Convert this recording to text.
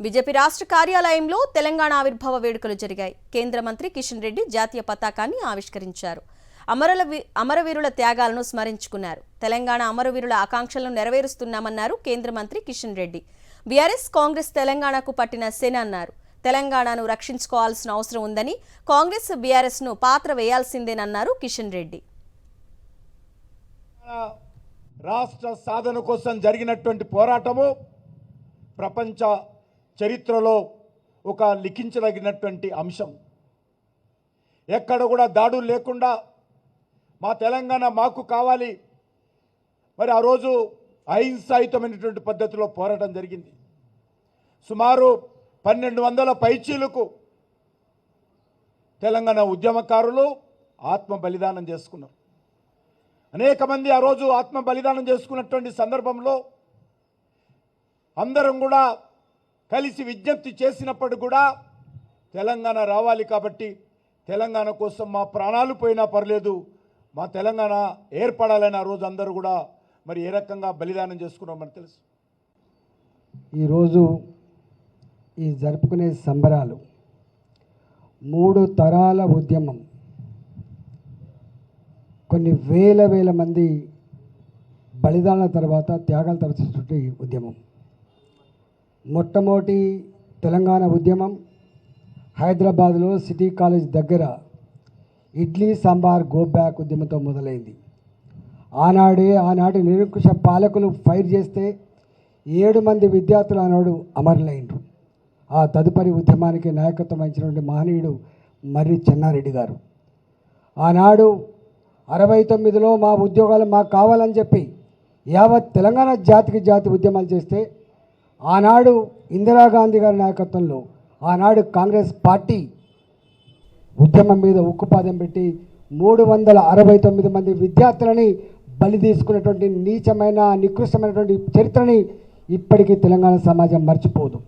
BJP రాష్ట్ర కార్యాలయంలో తెలంగాణ ఆవిర్భావ వేడుకలు జరిగాయి. కేంద్ర మంత్రి కిషన్ రెడ్డి జాతీయ పతాకాన్ని ఆవిష్కరించారు. అమరవీరుల త్యాగాలను స్మరించుకున్నారు. తెలంగాణ అమరవీరుల ఆకాంక్షలను నెరవేరుస్తున్నామన్నారు కేంద్ర మంత్రి కిషన్ రెడ్డి. బీఆర్ఎస్ కాంగ్రెస్ తెలంగాణకు పట్టిన శని అన్నారు. తెలంగాణను రక్షించుకోవాల్సిన అవసరం ఉందని, కాంగ్రెస్ బీఆర్ఎస్ ను పాత్ర వేయాల్సిందేనన్నారు కిషన్ రెడ్డి. రాష్ట్ర సాధన కోసం జరిగినటువంటి పోరాటము ప్రపంచ చరిత్రలో ఒక లిఖించదగినటువంటి అంశం. ఎక్కడ కూడా దాడులు లేకుండా మా తెలంగాణ మాకు కావాలి, మరి ఆ రోజు అహింసాయుతమైనటువంటి పద్ధతిలో పోరాటం జరిగింది. సుమారు 1200 పైచీలకు తెలంగాణ ఉద్యమకారులు ఆత్మ బలిదానం చేసుకున్నారు. అనేక మంది ఆ రోజు ఆత్మ బలిదానం చేసుకున్నటువంటి సందర్భంలో అందరం కూడా కలిసి విజ్ఞప్తి చేసినప్పుడు కూడా తెలంగాణ రావాలి కాబట్టి తెలంగాణ కోసం మా ప్రాణాలు పోయినా పర్లేదు, మా తెలంగాణ ఏర్పడాలని ఆ రోజు అందరూ కూడా మరి ఏ రకంగా బలిదానం చేసుకున్నామని తెలుసు. ఈరోజు ఈ జరుపుకునే సంబరాలు 3 తరాల ఉద్యమం, కొన్ని వేల మంది బలిదానాల తర్వాత త్యాగాల తర్వాత ఉద్యమం. మొట్టమొదటి తెలంగాణ ఉద్యమం హైదరాబాద్లో సిటీ కాలేజ్ దగ్గర ఇడ్లీ సాంబార్ గో బ్యాక్ ఉద్యమంతో మొదలైంది. ఆనాటి నిరంకుశ పాలకులు ఫైర్ చేస్తే 7 మంది విద్యార్థులు ఆనాడు అమరులైండ్రు. ఆ తదుపరి ఉద్యమానికి నాయకత్వం వహించినటువంటి మహనీయుడు మర్రి చెన్నారెడ్డి గారు. ఆనాడు 69లో మా ఉద్యోగాలు మాకు కావాలని చెప్పి యావత్ తెలంగాణ జాతి ఉద్యమాలు చేస్తే ఆనాడు ఇందిరాగాంధీ గారి నాయకత్వంలో ఆనాడు కాంగ్రెస్ పార్టీ ఉద్యమం మీద ఉక్కుపాదం పెట్టి 369 మంది విద్యార్థులని బలి తీసుకున్నటువంటి నీచమైన నికృష్టమైనటువంటి చరిత్రని ఇప్పటికీ తెలంగాణ సమాజం మర్చిపోదు.